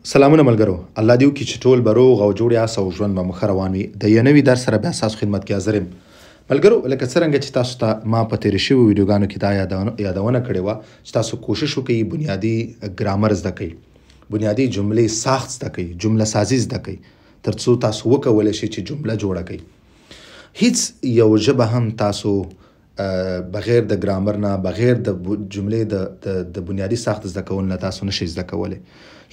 سلامونه ملګرو، الله دې وکړي چې ټول به روغ او جوړ یاست او ژوند به مو ښه روان وي. د یو نوي درس سره بیا ستاسو خدمت کې حاضر یم. ملګرو، لکه څرنګه چې تاسو ته ما په تېرو شویو ویډیوګانو کې دا یادونه کړې وه چې تاسو کوشش وکړئ بنیادي ګرامر زده کړئ، بنیادي جملې ساخت زده کړئ، جمله سازي زده کړئ، تر څو تاسو وکولی شئ چې جمله جوړه کړئ. هیڅ یو ژبه هم تاسو بغیر د ګرامر نه، بغیر د جملې د بنیادي ساخت زده کول نه تاسو نشئ زده کولی.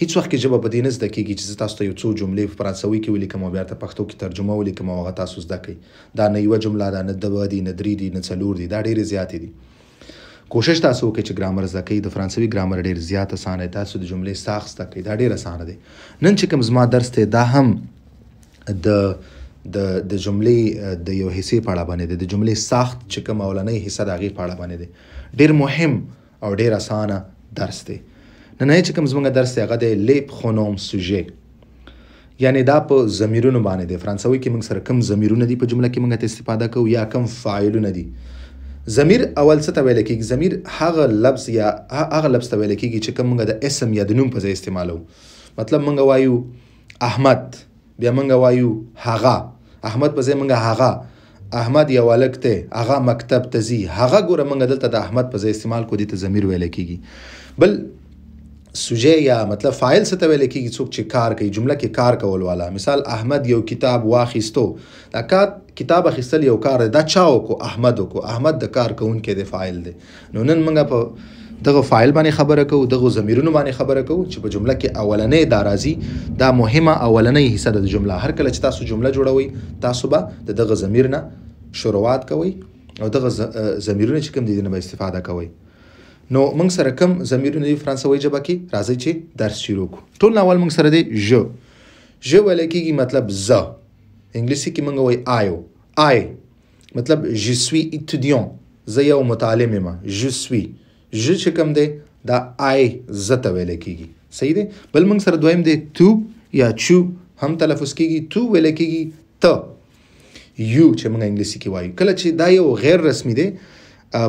هیڅ وخت کې ژبه په دې نه زده کېږي چې زه تاسو ته یو څو جملې په فرانسوي کې ولیکم او بیا ورته پښتو کې ترجمه ولیکم او هغه تاسو زده کړئ. دا نه یوه جمله ده، نه دوه دي، نه درې دي، نه څلور دي، دا ډېرې زیاتې دي. کوشش تاسو وکړئ چې ګرامر زده کړئ. د فرانسوي ګرامر ډېر زیات اسانه دی. تاسو د جملې ساخت زده کړئ، دا ډېر اسانه دی. نن چې کوم زما درس دی دا هم د جملې د یو حصې په اړه باندې دی، د جملې ساخت چې کوم اولنۍ حصه د هغې په اړه باندې دی. ډېر مهم او ډېر اسانه درس دی. نننی چې کوم زموږ درس دی هغه دی les pronoms sujets، یعنې دا په ضمیرونو باندې دی. فرانسوي کې موږ سره کوم ضمیرونه دي په جمله کې موږ ته استفاده کوو یا کوم فاعلونه دي. ضمیر اول څه ته ویل کېږي؟ ضمیر هغه لفظ یا هغه لفظ ته ویل کېږي چې کوم موږ د اسم یا د نوم په ځای استعمالوو. مطلب موږ وایو احمد، بیا موږ وایو هغه. احمد په ځای موږ هغه، احمد یو هلک دی، هغه مکتب ته ځي. هغه ګوره موږ دلته د احمد په ځای استعمال کړو، دې ته ضمیر ویل کېږي. بل سوژه یا مطلب فاعل څه ته ویل کېږي؟ څوک چې کار کوي، جمله کې کار کول والا. مثال احمد یو کتاب واخیستو، دا کتاب اخیستل یو کار دی. دا چا وکړو؟ احمد وکړو. احمد د کار کوونکی دی، فاعل دی. نو نن موږ په دغه فاعل باندې خبره کوو، دغه ضمیرونو باندې خبره کوو چې په جمله کې اولنۍ دا راځي. دا مهمه اولنۍ حصه ده د جمله. هر کله چې تاسو جمله جوړوئ تاسو به د دغه ضمیر نه شروعات کوئ او دغه ضمیرونه چې کوم دي نه به استفاده کوئ. نو موږ سره کوم ضمیرونه دي فرانسوي ژبه کې؟ راځئ چې درس شروع کړو. ټول اول موږ سره دی ژ. ژ ویل کېږي مطلب زه. انګلیسي کې موږ وایو آیو. آی مطلب je suis étudiant، زه یو متعلم یم. je suis ژ چې کوم دی دا آی زه ته ویل کېږي. صحیح دی. بل موږ سره دویم دی تو یا چو هم تلفظ کېږي. تو ویل کېږي ته. یو چې موږ انګلیسي کې وایو. کله چې دا یو غیر رسمي دی،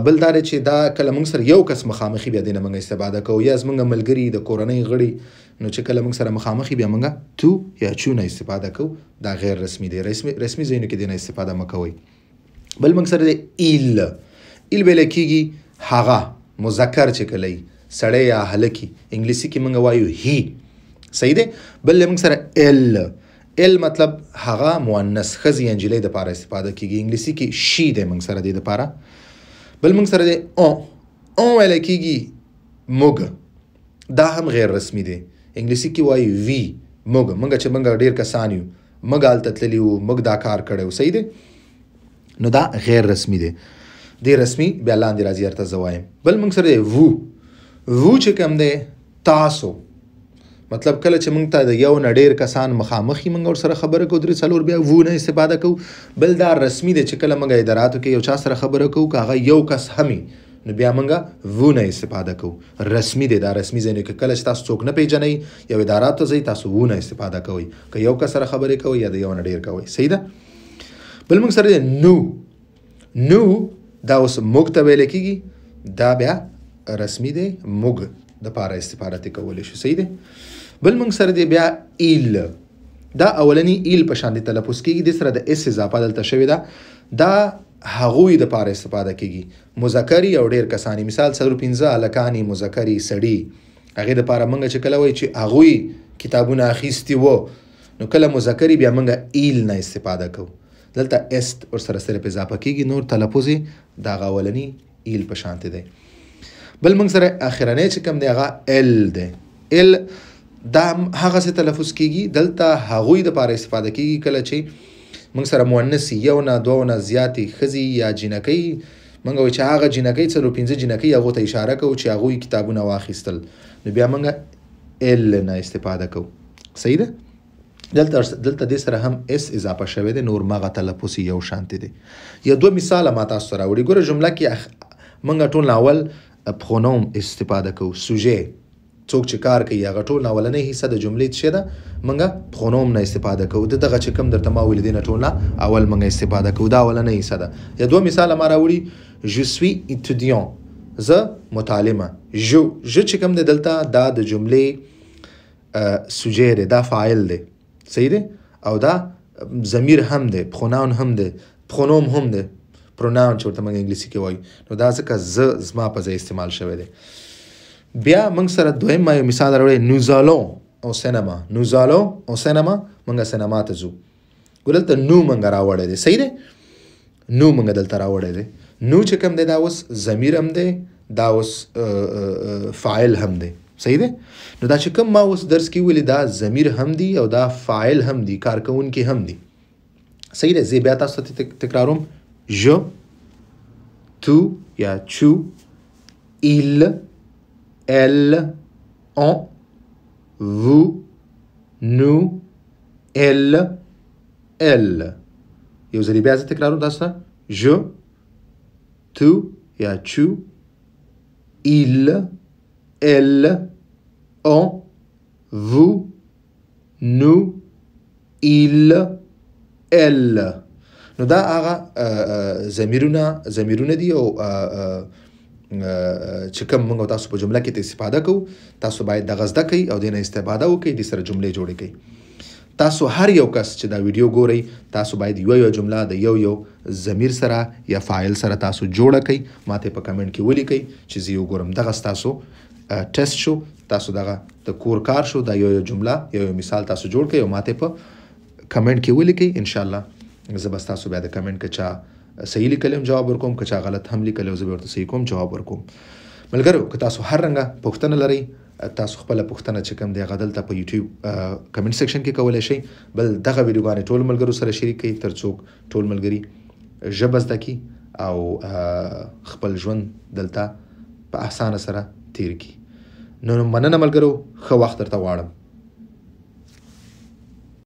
بل دا دی چې دا کله موږ سره یو کس مخامخي بیا دې نه موږ استفاده کوو، یا زموږ ملګري د کورنۍ غړي، نو چې کله موږ سره مخامخي بیا موږ تو یا چو نه استفاده کوو. دا غیر رسمي دی. رسمي ځایونو کې دې نه استفاده مه کوئ. بل موږ سره دی ایل. ایل ویل کېږي هغه، مذکر چې کله وي، سړی یا هلکي. انګلیسي کې موږ وایو هی. صحیح دی. بل موږ سره ال. ال مطلب هغه مؤنث ښځې یا نجلۍ دپاره استفاده کېږي. انګلیسي کې شي دی موږ سره دې دپاره. بل موږ سره دی اون. اون ویل کېږي موږ. دا هم غیر رسمي دی. انګلیسي کې وایو وی، موږ. موږ چې موږ ډېر کسان یو، موږ هلته تللي وو، موږ دا کار کړی و. صحیح دی. نو دا غیر رسمي دی. دی رسمي بیا لاندې راځي ورته زه وایم. بل موږ سره دی وو. وو چې کوم دی تاسو. مطلب کله چې موږ ته د یو نه ډېر کسان مخامخي موږ ورسره خبره کوو، درې څلور، بیا وو نه استفاده کوو. بل دا رسمي دی چې کله موږ اداراتو کې یو چا سره خبره کوو که هغه یو کس هم وي، نو بیا موږ وو نه استفاده کوو. رسمي دی. دا رسمي ځایونه کې کله چې تاسو څوک نه پیژنئ، یو اداراتو ته ځئ، تاسو وو نه استفاده کوئ. که یو کس سره خبرې کوئ یا د یو نه ډېر کوئ. صحیح ده. بل موږ سره دی نو. نو دا اوس موږ ته ویل کېږي. دا بیا رسمي دی، موږ دپاره استفاده ترې کولی شو. صحیح دی. بل موږ سره دی بیا ایل. دا اولنی ایل په شان دي تلفظ کېږي. دې سره د اس اضافه دلته شوې ده. دا هغوی دپاره استفاده کېږي. مذکري او ډېر کسانی. مثال 4-5 هلکانې، مذکري، سړي. هغې دپاره موږ چې کله وایو چې هغوی کتابونه اخیستي وو، نو کله مذکري بیا موږ ایل نه استفاده کوو. دلته است ورسره صرف اضافه کېږي، نور تلفظ یې د هغه اولني ایل په شانتې دی. بل موږ سره اخرنی چې کوم دی هغه ال دی. ال دا هغه څه تلفظ کېږي. دلته هغوی دپاره استفاده کېږي کله چې موږ سره مؤنث یو نه، دوه نه زیاتې ښځې یا جینکۍ. موږ وایو چې هغه جینکۍ 4-5 جینکۍ، هغو ته اشاره کوو چې هغوی کتابونه واخیستل، نو بیا موږ ال نه استفاده کوو. صحیح ده. دلته دې سره هم اس اضافه شوی دی، نور مغه تلفظ یو شانتې دی. یا دوه مثاله ما تاسو سره راوړي. ګوره جمله کې موږ ټول اول پرونوم استفاده کوو. سوژې څوک چې کار کوي، هغه ټول اولنۍ حصه د جملې څه ده؟ موږ پرونوم نه استفاده کوو. دغه چې کوم درته ما ویلي دی نه ټول نه اول موږ استفاده کوو. دا اولنۍ حصه ده. یا دوه مثاله ما راوړي. je suis étudiant، زه متعلمه. جو چې کوم دی دلته دا د جملې سوجه دی، دا فاعل دی، صحیح دی، او دا ضمیر هم دی، پروناون هم دی، پرونوم هم دی، پروناون چې ورته موږ انګلیسي کې وایو. نو دا ځکه زما په ځای استعمال شوی دی. بیا موږ سره دویم ما یو مثال راوړی، nous allons au cinéma. nous allons au cinéma، موږ سینما ته ځو. ګور دلته نو موږ راوړی دی، صحیح دی، نو موږ دلته راوړی دی. نو چې کوم دی دا اوس ضمیر هم دی، دا اوس فاعل هم دی، صحیح دی. نو دا چې کوم ما اوس درس کې ویلي دا ضمیر هم دی او دا فاعل هم دی، کارکوونکي هم دی، صحیح دی. زه بیا تاسو ته تکراروم، je، tu یا tu، il، elle، on، vous، nous، elle، elle. یو ځلې بیا زه تکراروم تاسو ته، je، tu یا tu، il، elle، on، vous، nous، il، elle. نو دا هغه ضمیرونه دي او چې کوم موږ تاسو په جمله کې استفاده کوو. تاسو باید دغه زده کوئ او دینه استفاده وکړئ، دې سره جملې جوړې کړئ. تاسو هر یو کس چې دا ویډیو ګورئ، تاسو باید یو جمله د یو ضمیر سره یا فاعل سره تاسو جوړه کړئ. ماته په کمنټ کې ولیکئ چې زه یو ګورم. دغه تاسو ټیسټ شو، تاسو دغه د کور کار شو. دا یو جمله یو مثال تاسو جوړ کړئ او ماته په کمنټ کې ولیکئ. ان شاء الله زه بس تاسو بیا د کمنټ کې چا صحیح لیکلم جواب ورکوم، که چا غلط هم لیکلی زه به ورته صحیح کوم جواب ورکوم. ملګرو که تاسو هر رنګه پوښتنه لرئ، تاسو خپله پوښتنه چې کوم دی هغه دلته په یوټیوب کمنټ سیکشن کې کولی شئ. بل دغه ویډیوګانې ټول ملګرو سره شریک کړئ تر څو ټول ملګري ژبه زده کړي او خپل ژوند دلته په اسانه سره تیر کړي. نو مننه ملګرو، ښه وخت درته غواړم.